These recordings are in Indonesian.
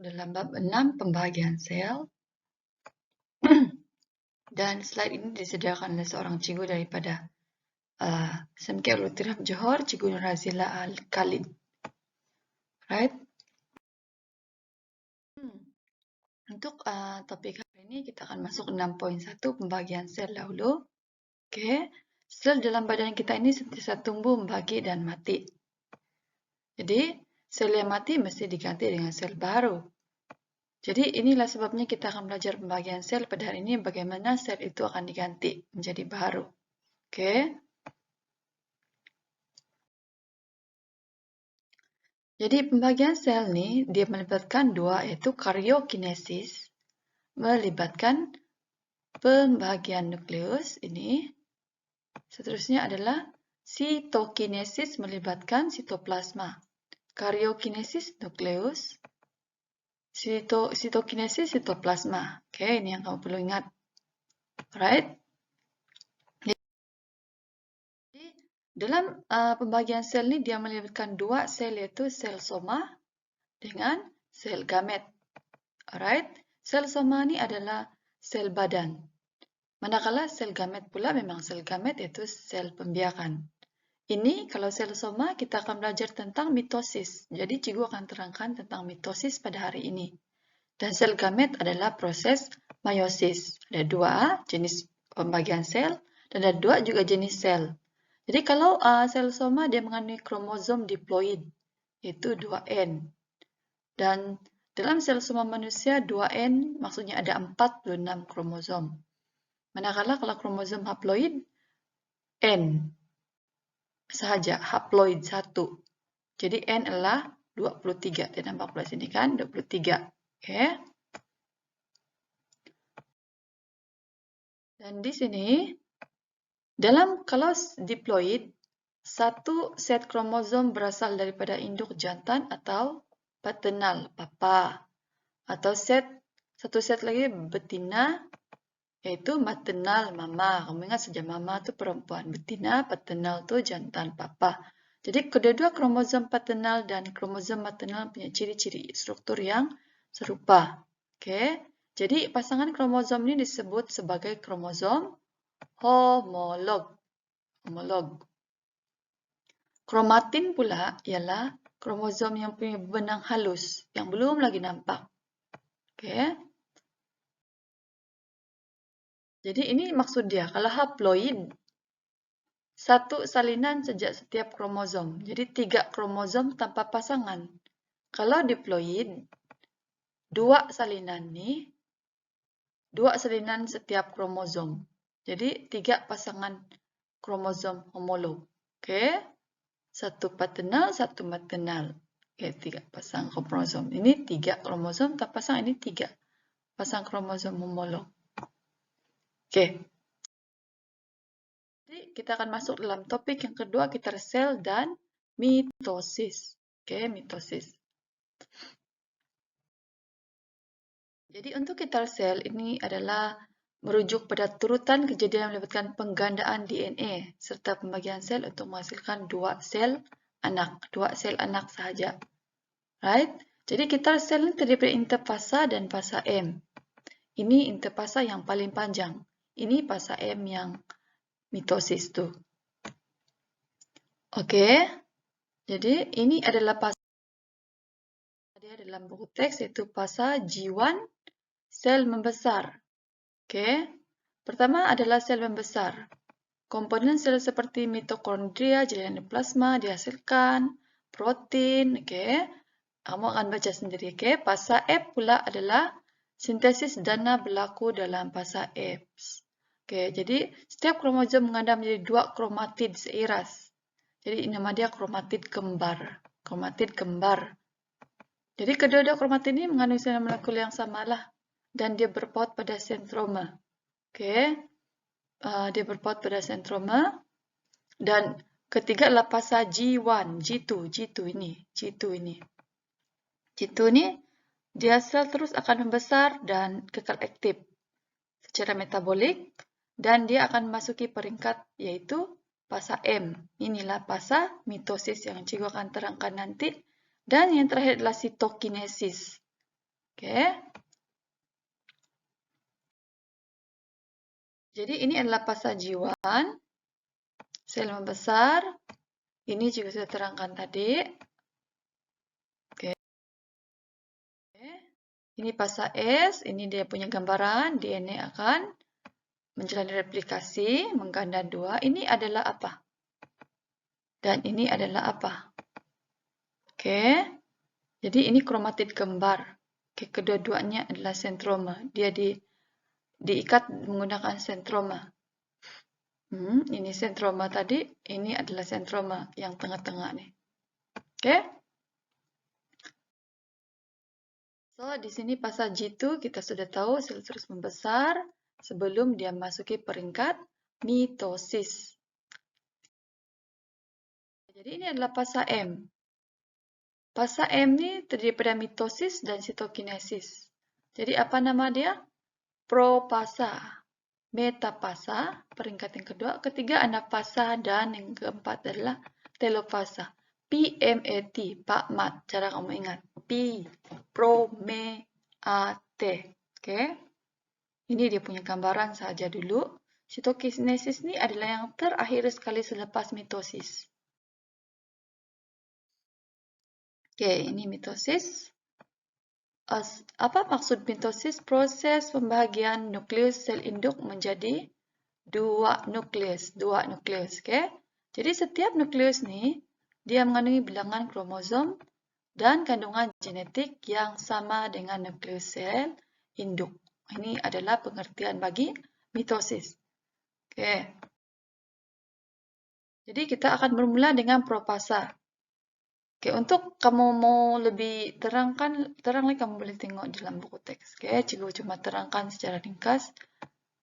dalam bab 6 pembagian sel. Dan slide ini disediakan oleh seorang cikgu daripada SMK Al-Tirham Johor, Cikgu Nurazila Al-Khalid. Right? Untuk topik hari ini kita akan masuk 6.1 pembagian sel dahulu. Oke, sel dalam badan kita ini sentiasa tumbuh, membagi, dan mati. Jadi, sel yang mati mesti diganti dengan sel baru. Jadi, inilah sebabnya kita akan belajar pembagian sel pada hari ini, bagaimana sel itu akan diganti menjadi baru. Oke. Jadi, pembagian sel ini dia melibatkan dua, yaitu karyokinesis, melibatkan pembagian nukleus ini. Seterusnya adalah sitokinesis melibatkan sitoplasma. Karyokinesis nukleus, sitokinesis sitoplasma. Oke, ini yang kamu perlu ingat. Alright. Jadi, dalam pembagian sel ini dia melibatkan dua sel, yaitu sel soma dengan sel gamet. Alright. Sel soma ini adalah sel badan. Manakala sel gamet pula memang sel gamet yaitu sel pembiakan. Ini kalau sel soma kita akan belajar tentang mitosis. Jadi cikgu akan terangkan tentang mitosis pada hari ini. Dan sel gamet adalah proses meiosis. Ada dua jenis pembagian sel dan ada dua juga jenis sel. Jadi kalau sel soma dia mengandung kromosom diploid yaitu 2N. Dan dalam sel soma manusia 2N maksudnya ada 46 kromosom. Manakala kalau kromosom haploid N sahaja, haploid 1. Jadi N adalah 23. Dan nampak pada sini kan 23. Oke. Dan di sini kalau diploid, satu set kromosom berasal daripada induk jantan atau paternal, papa. Atau satu set lagi betina, yaitu maternal, mama. Kamu ingat saja mama itu perempuan, betina, paternal itu jantan, papa. Jadi kedua-dua kromosom paternal dan kromosom maternal punya ciri-ciri struktur yang serupa. Oke. Jadi pasangan kromosom ini disebut sebagai kromosom homolog. Kromatin pula ialah kromosom yang punya benang halus yang belum lagi nampak. Oke. Jadi ini maksud dia, kalau haploid, satu salinan sejak setiap kromosom. Jadi 3 kromosom tanpa pasangan. Kalau diploid, 2 salinan nih, 2 salinan setiap kromosom. Jadi 3 pasangan kromosom homolog. Oke. Satu paternal, satu maternal. Oke, 3 pasang kromosom. Ini 3 kromosom tanpa pasang, ini 3 pasang kromosom homolog. Oke. Jadi kita akan masuk dalam topik yang kedua, kita sel dan mitosis. Oke, mitosis. Jadi untuk kita sel ini adalah merujuk pada turutan kejadian yang melibatkan penggandaan DNA serta pembagian sel untuk menghasilkan 2 sel anak sahaja. Right? Jadi kita sel ini terdiri dari interfasa dan fasa M. Ini interfasa yang paling panjang. Ini fasa M yang mitosis tuh. Oke. Jadi ini adalah fasa dia dalam buku teks yaitu fasa G1 sel membesar. Oke. Pertama adalah sel membesar. Komponen sel seperti mitokondria, jaringan plasma dihasilkan, protein, oke. Kamu akan baca sendiri, oke. Fasa F pula adalah sintesis dana berlaku dalam fasa F. Oke, jadi setiap kromosom mengandung menjadi 2 kromatid seiras. Jadi nama dia kromatid kembar. Kromatid kembar. Jadi kedua-dua kromatid ini mengandung sinar molekul yang samalah dan dia berpaut pada sentroma. Oke. Dia berpaut pada sentroma. Dan ketiga adalah fasa G1, G2 ini. G2 ini dia sel terus akan membesar dan kekal aktif secara metabolik dan dia akan memasuki peringkat yaitu fasa M. Inilah fasa mitosis yang cikgu akan terangkan nanti. Dan yang terakhir adalah sitokinesis. Oke. Jadi ini adalah fasa G1, sel membesar. Ini juga sudah terangkan tadi. Oke. Ini fasa S, ini dia punya gambaran, DNA akan menjalani replikasi, mengganda 2. Ini adalah apa? Dan ini adalah apa? Oke. Jadi ini kromatid kembar. Oke, kedua-duanya adalah sentroma. Dia diikat menggunakan sentroma. Ini sentroma tadi, ini adalah sentroma yang tengah-tengah nih. Oke. So, di sini fasa G2 kita sudah tahu sel terus membesar sebelum dia masuki peringkat mitosis. Jadi ini adalah fasa M. Fasa M ini terdiri pada mitosis dan sitokinesis. Jadi apa nama dia? Propasa, metafasa, peringkat yang kedua, ketiga anafasa, dan yang keempat adalah telofasa. PMAT, Pak Mat, cara kamu ingat. P, Pro-me-a-t. Oke. Ini dia punya gambaran saja dulu. Sitokinesis ini adalah yang terakhir sekali selepas mitosis. Oke, ini mitosis. Apa maksud mitosis? Proses pembahagian nukleus sel induk menjadi dua nukleus. Oke? Jadi setiap nukleus nih, dia mengandungi bilangan kromosom dan kandungan genetik yang sama dengan nukleus sel induk. Ini adalah pengertian bagi mitosis. Oke. Jadi kita akan bermula dengan propasa. Oke, untuk kamu mau lebih terang lagi kamu boleh tengok dalam buku teks. Oke, cikgu cuma terangkan secara ringkas,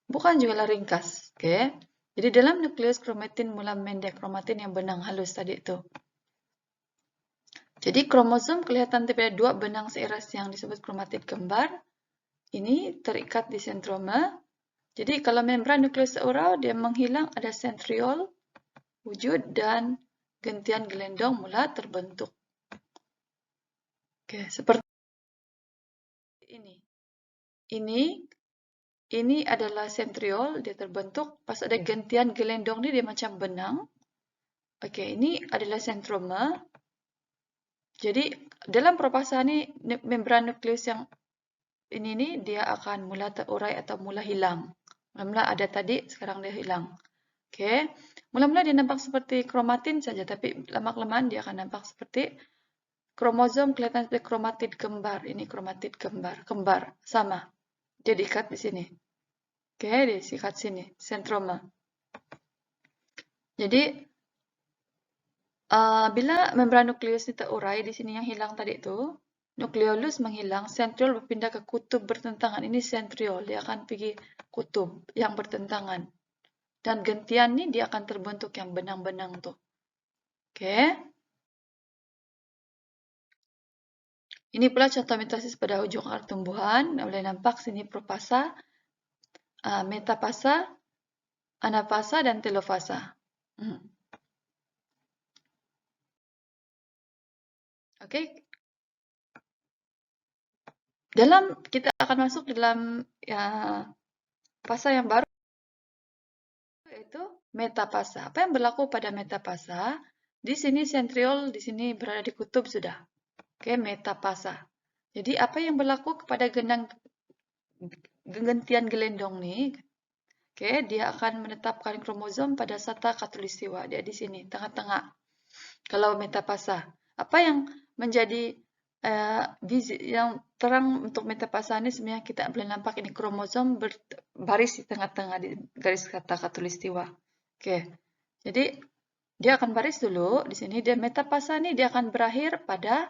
bukan juga ringkas. Oke, jadi dalam nukleus kromatin mula memendek, kromatin yang benang halus tadi itu. Jadi kromosom kelihatan terdapat dua benang seiras yang disebut kromatid kembar. Ini terikat di sentroma. Jadi kalau membran nukleus seorang dia menghilang, ada sentriol wujud dan gentian gelendong mula terbentuk. Oke, seperti ini. Ini adalah sentriol, dia terbentuk. Pas ada gentian gelendong dia macam benang. Oke, ini adalah sentroma. Jadi dalam propasa ini membran nukleus yang ini dia akan mula terurai atau mula hilang. Mula-mula ada tadi, sekarang dia hilang. Oke, mula-mula dia nampak seperti kromatin saja, tapi lama-kelamaan dia akan nampak seperti kromosom, kelihatan seperti kromatid kembar. Ini kromatid kembar, sama. Dia diikat di sini. Oke, diikat sini, sentroma. Jadi bila membran nukleus ini terurai di sini yang hilang tadi itu, nukleolus menghilang, sentriol berpindah ke kutub bertentangan. Ini sentriol, dia akan pergi kutub yang bertentangan. Dan gentian ini dia akan terbentuk yang benang-benang tuh. Oke. Ini pula contoh mitosis pada ujung akar tumbuhan. Boleh nampak sini propasa, metafasa, anafasa, dan telofasa. Oke. Kita akan masuk dalam fasa yang baru, yaitu metafasa. Apa yang berlaku pada metafasa? Di sini sentriol, di sini berada di kutub sudah. Oke, metafasa. Jadi apa yang berlaku kepada gentian gelendong nih? Oke, dia akan menetapkan kromosom pada sata khatulistiwa. Dia di sini, tengah-tengah. Kalau metafasa. Apa yang menjadi yang terang untuk metafasa ini sebenarnya kita boleh nampak ini kromosom berbaris di tengah-tengah di garis kata khatulistiwa. Oke, jadi dia akan baris dulu di sini. Dia metafasa ini dia akan berakhir pada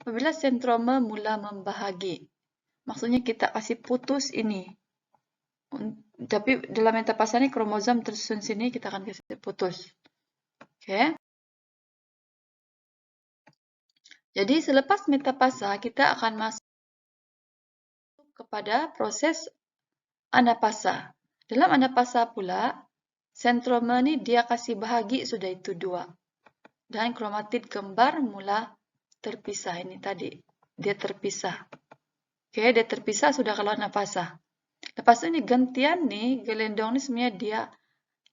apabila sentroma mula membahagi. Maksudnya kita kasih putus ini. Tapi dalam metafasa ini kromosom tersusun sini kita akan kasih putus. Oke. Jadi selepas metafasa kita akan masuk kepada proses anafasa. Dalam anafasa pula, sentroma ini dia kasih bahagi sudah itu dua. Dan kromatid kembar mula terpisah ini tadi. Dia terpisah. Oke, dia terpisah sudah keluar napasa. Lepas itu ini gantian nih, gelendong ini sebenarnya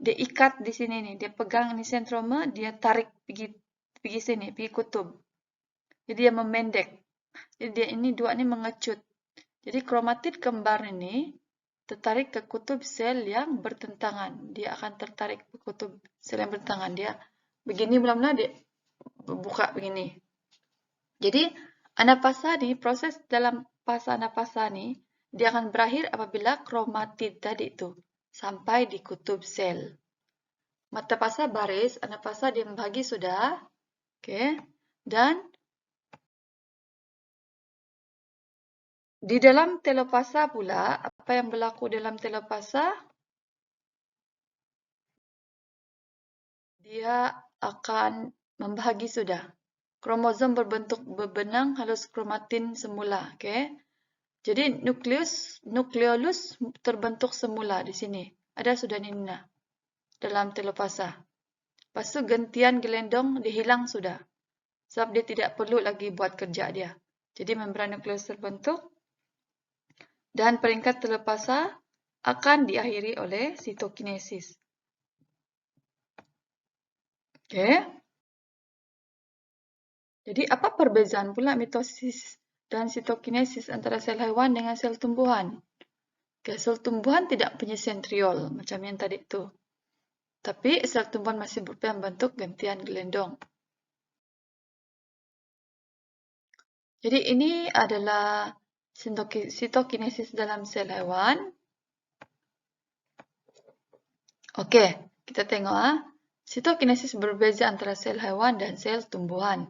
dia ikat di sini nih, dia pegang ini sentroma, dia tarik pergi sini, pergi kutub. Jadi dia memendek. Jadi dia ini dua ini mengecut. Jadi kromatid kembar ini tertarik ke kutub sel yang bertentangan. Dia akan tertarik ke kutub sel yang bertentangan. Dia begini mula-mula dia buka begini. Jadi anapasa nih, proses dalam fase anapasa nih, dia akan berakhir apabila kromatid tadi itu sampai di kutub sel. Metapasa baris, anapasa dia membagi sudah. Oke. Dan di dalam telopasa pula, apa yang berlaku dalam telopasa? Dia akan membagi sudah. Kromosom berbentuk berbenang halus kromatin semula. Okay? Jadi nukleolus terbentuk semula di sini. Ada sudah Nina dalam telopasa. Lepas itu gantian gelendong dihilang sudah. Sebab dia tidak perlu lagi buat kerja dia. Jadi membran nukleus terbentuk. Dan peringkat telopasa akan diakhiri oleh sitokinesis. Okay. Jadi apa perbezaan pula mitosis dan sitokinesis antara sel haiwan dengan sel tumbuhan? Okay, sel tumbuhan tidak punya sentriol macam yang tadi itu. Tapi sel tumbuhan masih berperan bentuk gantian gelendong. Jadi ini adalah sitokinesis dalam sel haiwan. Oke, kita tengok. Sitokinesis berbeza antara sel haiwan dan sel tumbuhan.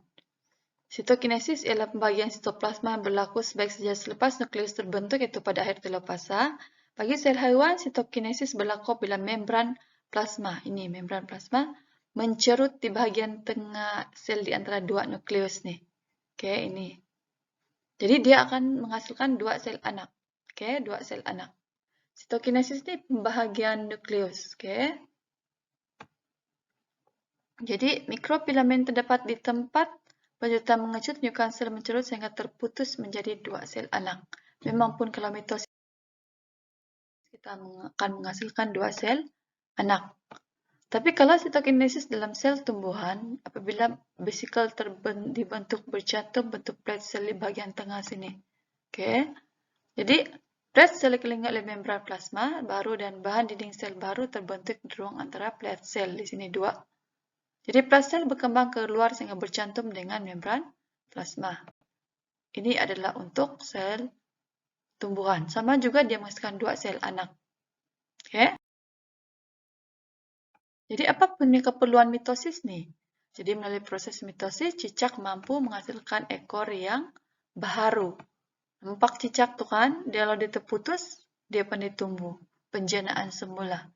Sitokinesis ialah pembagian sitoplasma yang berlaku sebaik saja selepas nukleus terbentuk, iaitu pada akhir telopasa. Bagi sel haiwan, sitokinesis berlaku bila membran plasma, ini membran plasma, mencerut di bahagian tengah sel di antara dua nukleus nih. Oke, ini. Jadi dia akan menghasilkan dua sel anak. Oke, dua sel anak. Sitokinesis ini pembahagian nukleus. Oke. Jadi mikrofilamen terdapat di tempat pencerita mengecut menyebabkan sel mencerut sehingga terputus menjadi dua sel anak. Memang pun kalau mitosis kita akan menghasilkan dua sel anak. Tapi kalau sitokinesis dalam sel tumbuhan, apabila vesikel dibentuk bercantum bentuk plate sel di bagian tengah sini. Oke. Jadi plate sel dikelilingi oleh membran plasma baru dan bahan dinding sel baru terbentuk di ruang antara plate sel di sini dua. Jadi plate sel berkembang ke luar sehingga bercantum dengan membran plasma. Ini adalah untuk sel tumbuhan. Sama juga dia menghasilkan dua sel anak. Okay. Jadi apa keperluan mitosis nih? Jadi melalui proses mitosis, cicak mampu menghasilkan ekor yang baharu. Nampak cicak tuh kan, dia kalau dia terputus, dia pandai tumbuh. Penjanaan semula.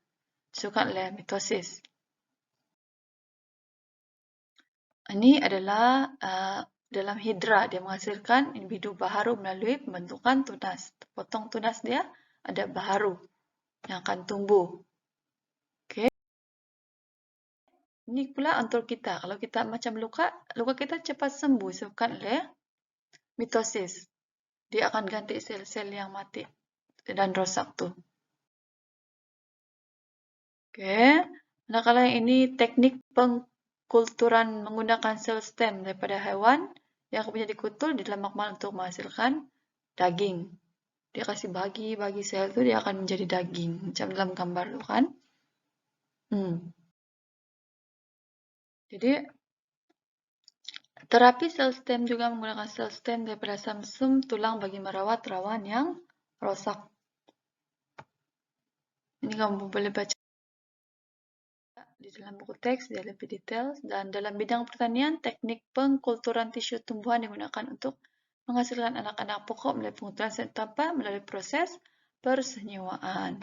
Disebabkan oleh mitosis. Ini adalah dalam hidra, dia menghasilkan individu baharu melalui pembentukan tunas. Potong tunas dia, ada baharu yang akan tumbuh. Oke. Ini pula untuk kita. Kalau kita macam luka kita cepat sembuh disebabkan oleh mitosis. Dia akan ganti sel-sel yang mati dan rosak tuh. Oke. Nah, kalau yang ini teknik pengkulturan menggunakan sel stem daripada hewan yang kemudian dikutul di dalam makmal untuk menghasilkan daging. Dia kasih bagi sel itu dia akan menjadi daging. Macam dalam gambar itu kan. Jadi, terapi sel stem juga menggunakan sel stem daripada samsum tulang bagi merawat rawan yang rosak. Ini kamu boleh baca di dalam buku teks, dia lebih detail. Dan dalam bidang pertanian, teknik pengkulturan tisu tumbuhan digunakan untuk menghasilkan anak-anak pokok melalui pengkulturan sel tanpa melalui proses persenyuaan.